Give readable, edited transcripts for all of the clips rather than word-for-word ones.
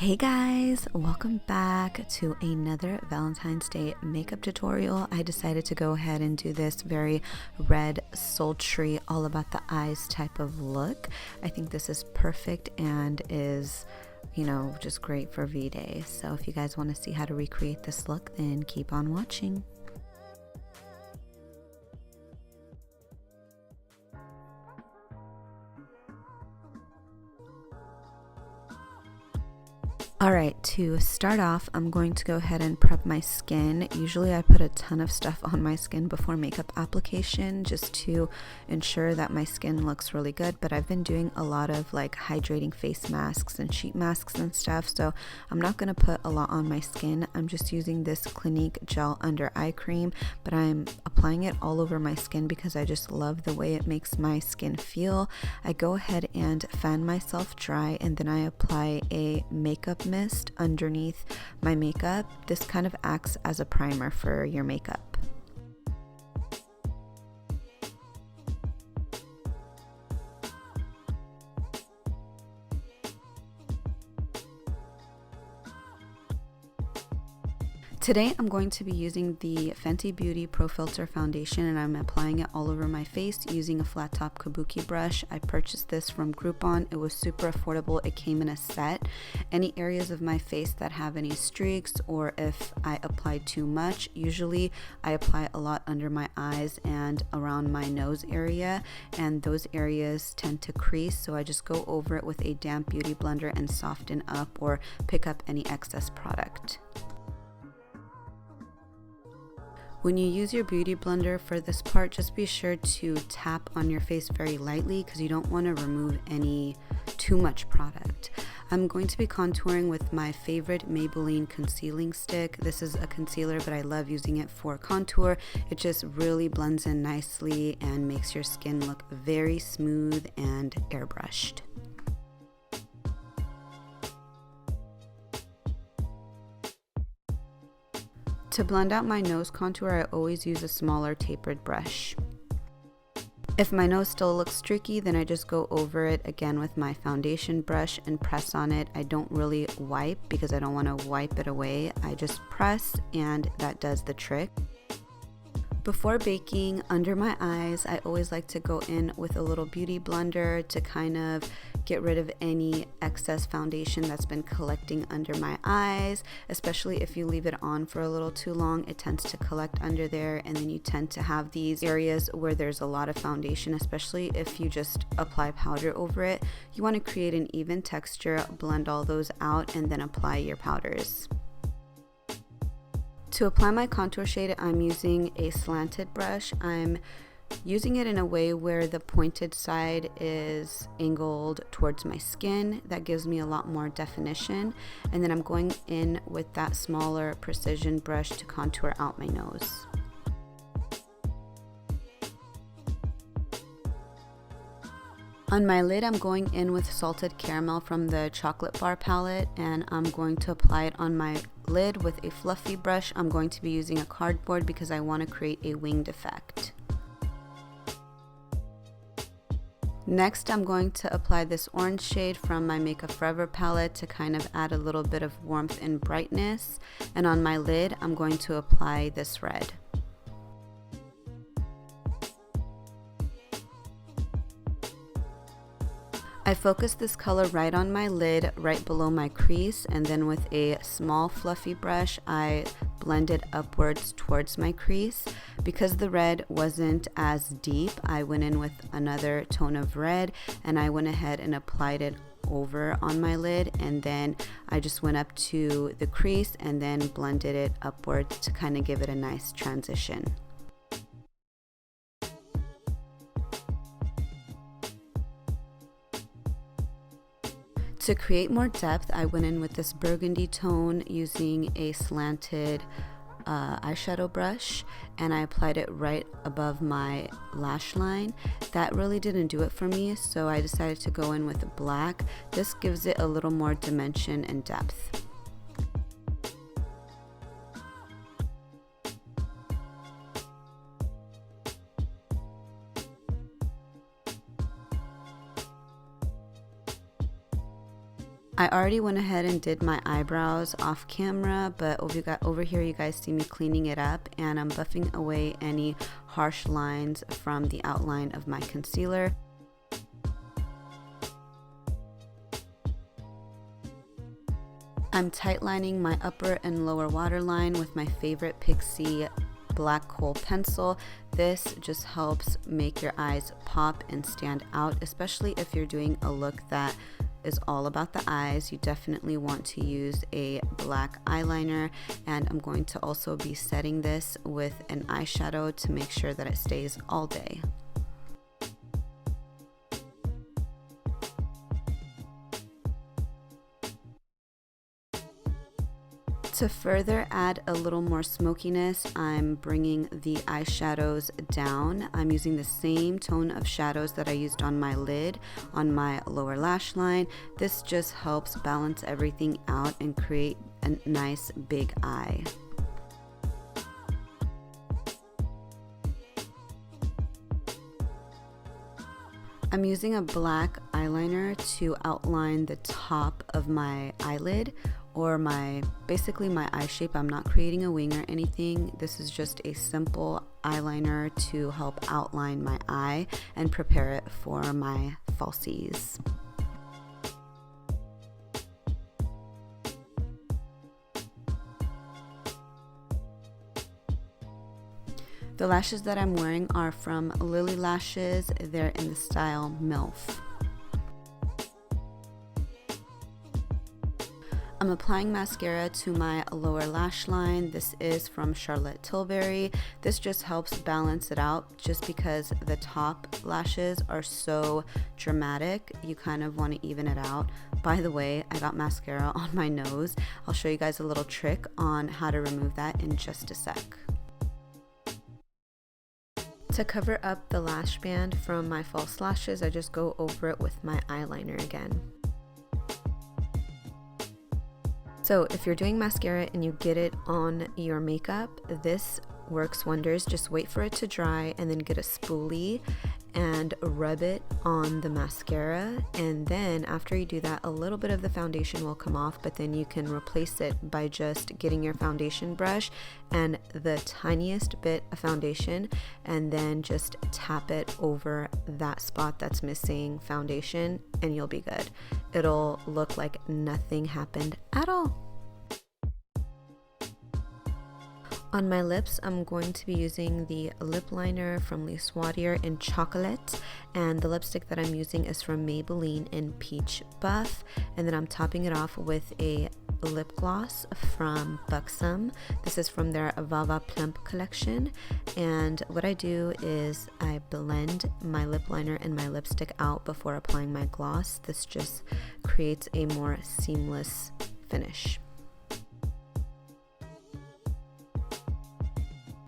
Hey guys, welcome back to another Valentine's Day makeup tutorial. I decided to go ahead and do this very red, sultry, all about the eyes type of look. I think this is perfect and is, just great for V-Day. So if you guys want to see how to recreate this look, then keep on watching. Alright, to start off, I'm going to go ahead and prep my skin. Usually I put a ton of stuff on my skin before makeup application just to ensure that my skin looks really good, but I've been doing a lot of like hydrating face masks and sheet masks and stuff, so I'm not going to put a lot on my skin. I'm just using this Clinique Gel Under Eye Cream, but I'm applying it all over my skin because I just love the way it makes my skin feel. I go ahead and fan myself dry and then I apply a makeup mist underneath my makeup. This kind of acts as a primer for your makeup. Today I'm going to be using the Fenty Beauty Pro Filter foundation and I'm applying it all over my face using a flat top kabuki brush. I purchased this from Groupon. It was super affordable. It came in a set. Any areas of my face that have any streaks or if I apply too much, usually I apply a lot under my eyes and around my nose area, and those areas tend to crease, so I just go over it with a damp beauty blender and soften up or pick up any excess product. When you use your beauty blender for this part, just be sure to tap on your face very lightly because you don't want to remove any too much product. I'm going to be contouring with my favorite Maybelline concealing stick. This is a concealer, but I love using it for contour. It just really blends in nicely and makes your skin look very smooth and airbrushed. To blend out my nose contour, I always use a smaller tapered brush. If my nose still looks streaky, then I just go over it again with my foundation brush and press on it. I don't really wipe because I don't want to wipe it away. I just press and that does the trick. Before baking under my eyes, I always like to go in with a little beauty blender to kind of get rid of any excess foundation that's been collecting under my eyes, especially if you leave it on for a little too long. It tends to collect under there and then you tend to have these areas where there's a lot of foundation, especially if you just apply powder over it. You want to create an even texture, blend all those out, and then apply your powders. To apply my contour shade, I'm using a slanted brush. I'm using it in a way where the pointed side is angled towards my skin. That gives me a lot more definition. And then I'm going in with that smaller precision brush to contour out my nose. On my lid, I'm going in with Salted Caramel from the Chocolate Bar palette, and I'm going to apply it on my lid with a fluffy brush. I'm going to be using a cardboard because I want to create a winged effect. Next, I'm going to apply this orange shade from my Makeup Forever palette to kind of add a little bit of warmth and brightness. And on my lid, I'm going to apply this red. I focus this color right on my lid, right below my crease, and then with a small fluffy brush, I blend it upwards towards my crease. Because the red wasn't as deep, I went in with another tone of red and I went ahead and applied it over on my lid, and then I just went up to the crease and then blended it upwards to kind of give it a nice transition. To create more depth, I went in with this burgundy tone using a slanted eyeshadow brush, and I applied it right above my lash line. That really didn't do it for me, so I decided to go in with black. This gives it a little more dimension and depth. I already went ahead and did my eyebrows off camera, but over here you guys see me cleaning it up, and I'm buffing away any harsh lines from the outline of my concealer. I'm tightlining my upper and lower waterline with my favorite Pixie black kohl pencil. This just helps make your eyes pop and stand out, especially if you're doing a look that is all about the eyes. You definitely want to use a black eyeliner, and I'm going to also be setting this with an eyeshadow to make sure that it stays all day. To further add a little more smokiness, I'm bringing the eyeshadows down. I'm using the same tone of shadows that I used on my lid, on my lower lash line. This just helps balance everything out and create a nice big eye. I'm using a black eyeliner to outline the top of my eyelid, or basically my eye shape. I'm not creating a wing or anything. This is just a simple eyeliner to help outline my eye and prepare it for my falsies. The lashes that I'm wearing are from Lily Lashes. They're in the style MILF. I'm applying mascara to my lower lash line. This is from Charlotte Tilbury. This just helps balance it out, just because the top lashes are so dramatic. You kind of want to even it out. By the way, I got mascara on my nose. I'll show you guys a little trick on how to remove that in just a sec. To cover up the lash band from my false lashes, I just go over it with my eyeliner again. So if you're doing mascara and you get it on your makeup, this works wonders. Just wait for it to dry and then get a spoolie and rub it on the mascara, and then after you do that, a little bit of the foundation will come off, but then you can replace it by just getting your foundation brush and the tiniest bit of foundation, and then just tap it over that spot that's missing foundation, and you'll be good. It'll look like nothing happened at all. On my lips, I'm going to be using the lip liner from Les Wadier in Chocolate, and the lipstick that I'm using is from Maybelline in Peach Buff, and then I'm topping it off with a lip gloss from Buxom. This is from their Vava Plump collection, and what I do is I blend my lip liner and my lipstick out before applying my gloss. This just creates a more seamless finish.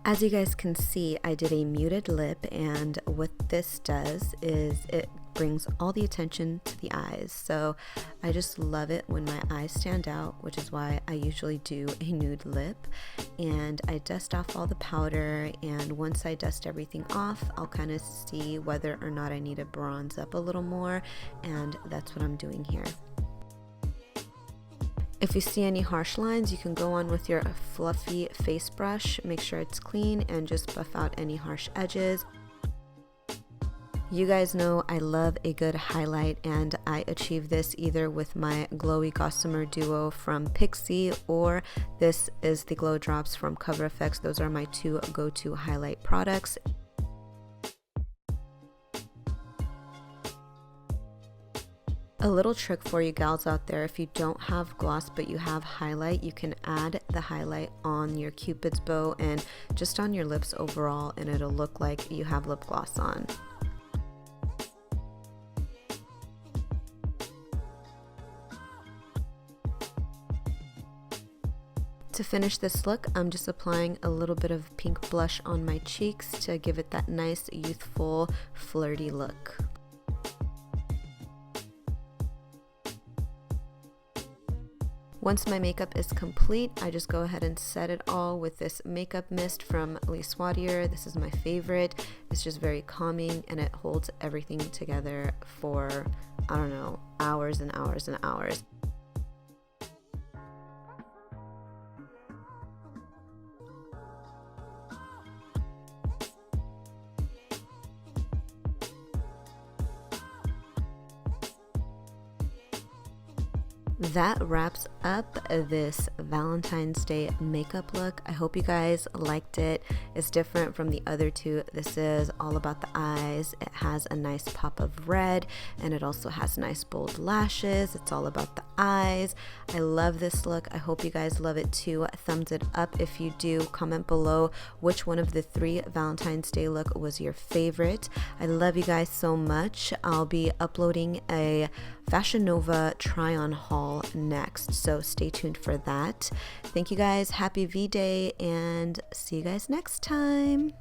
As you guys can see, I did a muted lip, and what this does is it brings all the attention to the eyes. So I just love it when my eyes stand out, which is why I usually do a nude lip. And I dust off all the powder, and once I dust everything off, I'll kind of see whether or not I need to bronze up a little more, and that's what I'm doing here. If you see any harsh lines, you can go on with your fluffy face brush, make sure it's clean, and just buff out any harsh edges. You guys know I love a good highlight, and I achieve this either with my Glowy Gossamer Duo from Pixie, or this is the Glow Drops from Cover FX. Those are my two go-to highlight products. A little trick for you gals out there: if you don't have gloss but you have highlight, you can add the highlight on your Cupid's bow and just on your lips overall, and it'll look like you have lip gloss on. To finish this look, I'm just applying a little bit of pink blush on my cheeks to give it that nice, youthful, flirty look. Once my makeup is complete, I just go ahead and set it all with this makeup mist from Les Wadier. This is my favorite. It's just very calming, and it holds everything together for, I don't know, hours and hours and hours. that wraps up this Valentine's Day makeup look. I hope you guys liked it. It's different from the other two. This is all about the eyes. It has a nice pop of red, and it also has nice bold lashes. It's all about the eyes. I love this look. I hope you guys love it too. Thumbs it up if you do. Comment below which one of the 3 Valentine's Day look was your favorite. I love you guys so much. I'll be uploading a Fashion Nova try-on haul next, so stay tuned for that. Thank you guys. Happy V-Day, and see you guys next time.